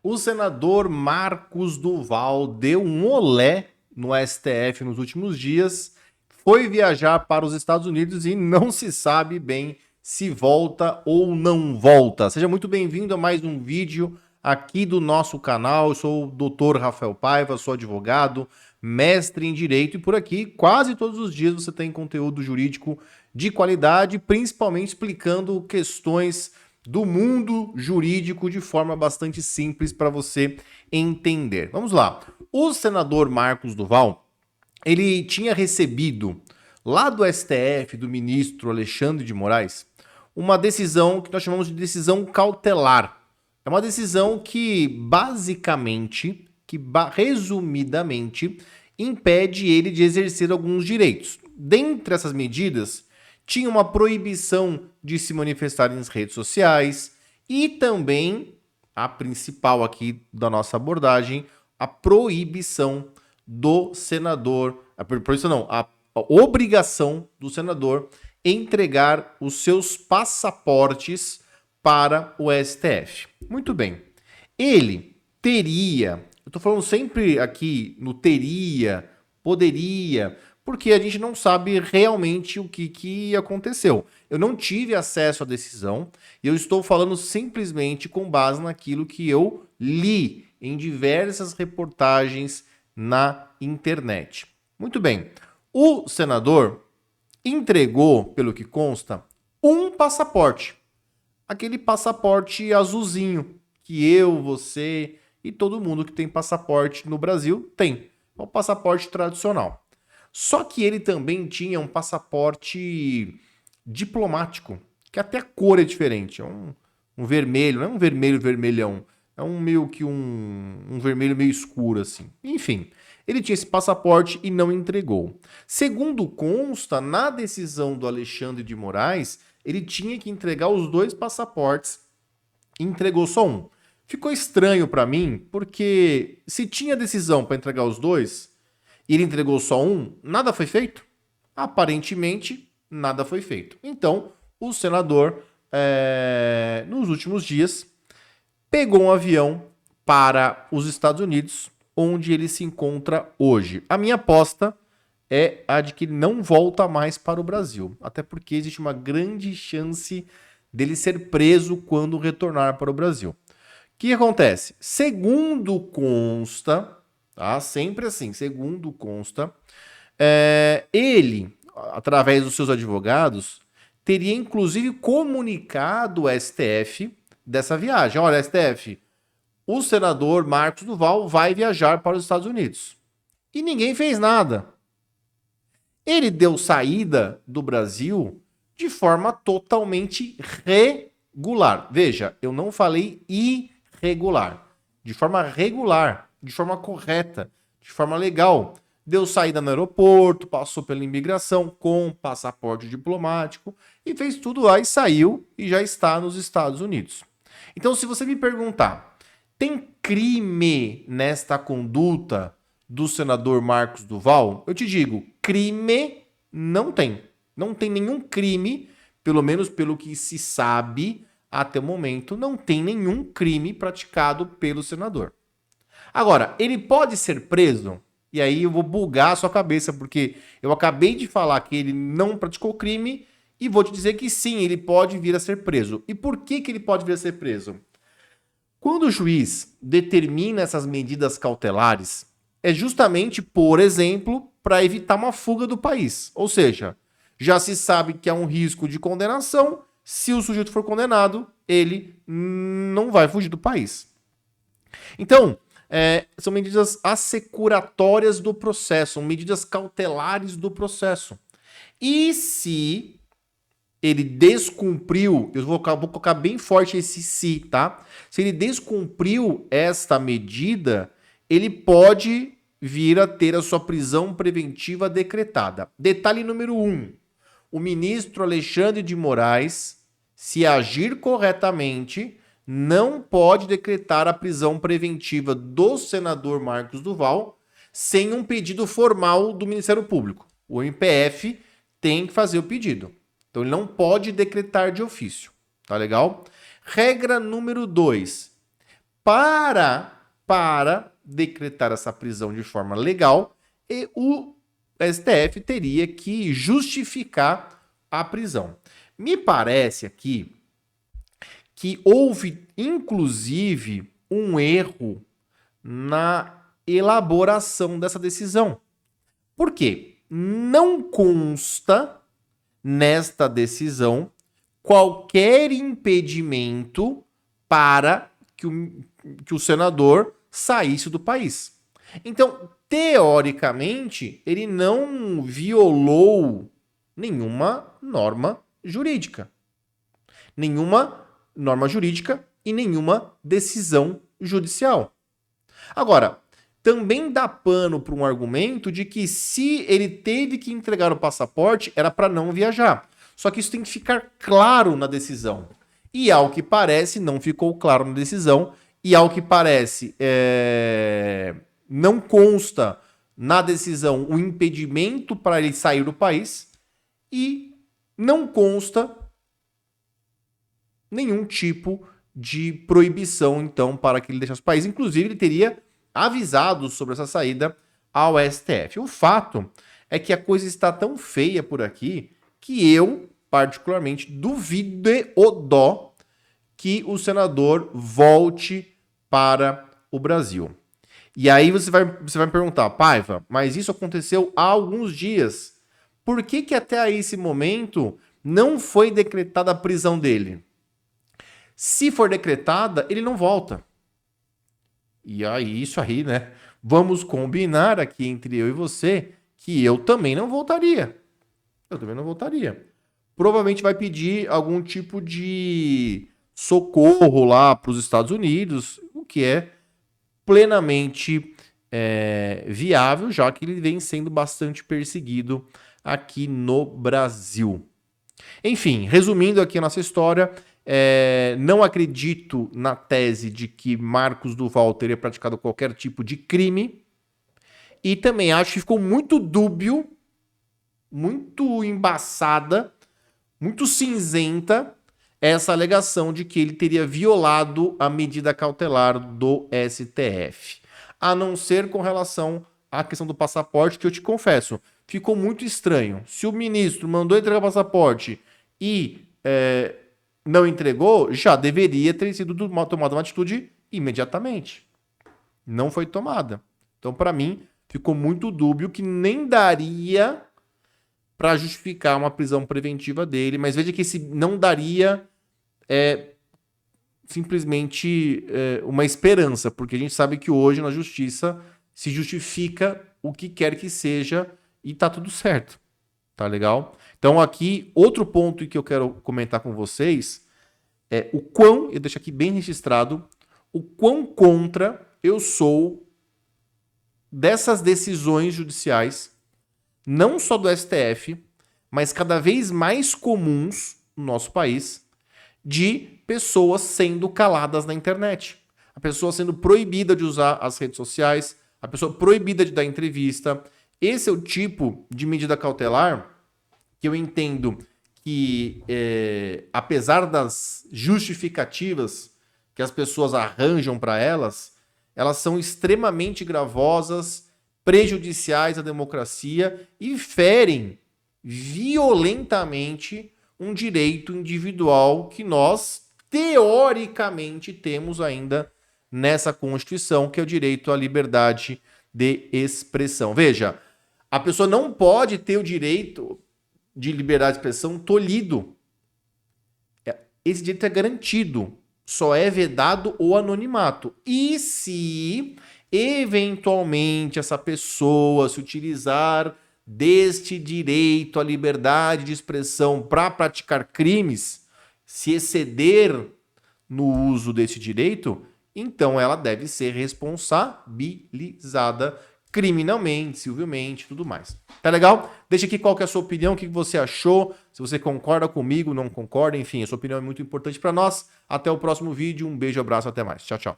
O senador Marcos Duval deu um olé no STF nos últimos dias, foi viajar para os Estados Unidos e não se sabe bem se volta ou não volta. Seja muito bem-vindo a mais um vídeo aqui do nosso canal. Eu sou o Dr. Rafael Paiva, sou advogado, mestre em Direito e por aqui quase todos os dias você tem conteúdo jurídico de qualidade, principalmente explicando questões do mundo jurídico de forma bastante simples para você entender. Vamos lá. O senador Marcos Duval, ele tinha recebido lá do STF, do ministro Alexandre de Moraes, uma decisão que nós chamamos de decisão cautelar. É uma decisão que basicamente, resumidamente, impede ele de exercer alguns direitos. Dentre essas medidas, tinha uma proibição de se manifestar nas redes sociais e também, a principal aqui da nossa abordagem, a proibição do senador, a obrigação do senador entregar os seus passaportes para o STF. Muito bem. Ele teria, eu estou falando sempre aqui no teria, poderia, porque a gente não sabe realmente o que aconteceu. Eu não tive acesso à decisão e eu estou falando simplesmente com base naquilo que eu li em diversas reportagens na internet. Muito bem. O senador entregou, pelo que consta, um passaporte. Aquele passaporte azulzinho que eu, você e todo mundo que tem passaporte no Brasil tem. É o passaporte tradicional. Só que ele também tinha um passaporte diplomático, que até a cor é diferente. É um vermelho, não é um vermelho vermelhão. É meio que um vermelho meio escuro, assim. Enfim, ele tinha esse passaporte e não entregou. Segundo consta, na decisão do Alexandre de Moraes, ele tinha que entregar os dois passaportes e entregou só um. Ficou estranho para mim, porque se tinha decisão para entregar os dois, e ele entregou só um, nada foi feito? Aparentemente, nada foi feito. Então, o senador, nos últimos dias, pegou um avião para os Estados Unidos, onde ele se encontra hoje. A minha aposta é a de que ele não volta mais para o Brasil, até porque existe uma grande chance dele ser preso quando retornar para o Brasil. O que acontece? Segundo consta, tá? Sempre assim, segundo consta, ele, através dos seus advogados, teria inclusive comunicado o STF dessa viagem. Olha, STF, o senador Marcos Duval vai viajar para os Estados Unidos. E ninguém fez nada. Ele deu saída do Brasil de forma totalmente regular. Veja, eu não falei irregular. De forma regular, de forma correta, de forma legal. Deu saída no aeroporto, passou pela imigração com passaporte diplomático e fez tudo lá e saiu e já está nos Estados Unidos. Então, se você me perguntar, tem crime nesta conduta do senador Marcos Duval? Eu te digo, crime não tem. Não tem nenhum crime, pelo menos pelo que se sabe até o momento, não tem nenhum crime praticado pelo senador. Agora, ele pode ser preso? E aí eu vou bugar a sua cabeça, porque eu acabei de falar que ele não praticou crime e vou te dizer que sim, ele pode vir a ser preso. E por que ele pode vir a ser preso? Quando o juiz determina essas medidas cautelares, é justamente, por exemplo, para evitar uma fuga do país. Ou seja, já se sabe que há um risco de condenação, se o sujeito for condenado, ele não vai fugir do país. Então, são medidas assecuratórias do processo, são medidas cautelares do processo. E se ele descumpriu, eu vou colocar bem forte esse se, tá? Se ele descumpriu esta medida, ele pode vir a ter a sua prisão preventiva decretada. Detalhe número 1. O ministro Alexandre de Moraes, se agir corretamente, não pode decretar a prisão preventiva do senador Marcos Duval sem um pedido formal do Ministério Público. O MPF tem que fazer o pedido. Então ele não pode decretar de ofício. Tá legal? Regra número 2. para decretar essa prisão de forma legal, e o STF teria que justificar a prisão. Me parece aqui que houve, inclusive, um erro na elaboração dessa decisão. Por quê? Não consta nesta decisão qualquer impedimento para que o senador saísse do país. Então, teoricamente, ele não violou nenhuma norma jurídica. Nenhuma norma jurídica e nenhuma decisão judicial. Agora, também dá pano para um argumento de que se ele teve que entregar o passaporte, era para não viajar. Só que isso tem que ficar claro na decisão. E ao que parece, não ficou claro na decisão. E ao que parece, não consta na decisão o impedimento para ele sair do país. E não consta nenhum tipo de proibição, então, para que ele deixasse o país. Inclusive, ele teria avisado sobre essa saída ao STF. O fato é que a coisa está tão feia por aqui que eu, particularmente, duvido que o senador volte para o Brasil. E aí você vai me perguntar, Paiva, mas isso aconteceu há alguns dias. Por que até esse momento não foi decretada a prisão dele? Se for decretada, ele não volta. E aí, isso aí, né? Vamos combinar aqui entre eu e você que eu também não voltaria. Eu também não voltaria. Provavelmente vai pedir algum tipo de socorro lá para os Estados Unidos, o que é plenamente viável, já que ele vem sendo bastante perseguido aqui no Brasil. Enfim, resumindo aqui a nossa história, não acredito na tese de que Marcos Duval teria praticado qualquer tipo de crime e também acho que ficou muito dúbio, muito embaçada, muito cinzenta essa alegação de que ele teria violado a medida cautelar do STF. A não ser com relação à questão do passaporte, que eu te confesso, ficou muito estranho. Se o ministro mandou entregar o passaporte e não entregou, já deveria ter sido tomada uma atitude imediatamente. Não foi tomada. Então, para mim, ficou muito dúbio que nem daria para justificar uma prisão preventiva dele, mas veja que esse não daria simplesmente uma esperança, porque a gente sabe que hoje na justiça se justifica o que quer que seja e tá tudo certo. Tá legal? Então aqui, outro ponto que eu quero comentar com vocês é eu deixo aqui bem registrado, o quão contra eu sou dessas decisões judiciais, não só do STF, mas cada vez mais comuns no nosso país, de pessoas sendo caladas na internet. A pessoa sendo proibida de usar as redes sociais, a pessoa proibida de dar entrevista. Esse é o tipo de medida cautelar que eu entendo que, apesar das justificativas que as pessoas arranjam para elas são extremamente gravosas, prejudiciais à democracia e ferem violentamente um direito individual que nós, teoricamente, temos ainda nessa Constituição, que é o direito à liberdade de expressão. Veja, a pessoa não pode ter o direito de liberdade de expressão tolhido. Esse direito é garantido, só é vedado o anonimato. E se, eventualmente, essa pessoa se utilizar deste direito à liberdade de expressão para praticar crimes, se exceder no uso desse direito, então ela deve ser responsabilizada criminalmente, civilmente, tudo mais. Tá legal? Deixa aqui qual que é a sua opinião, o que você achou, se você concorda comigo, não concorda, enfim, a sua opinião é muito importante para nós. Até o próximo vídeo, um beijo, abraço, até mais. Tchau, tchau.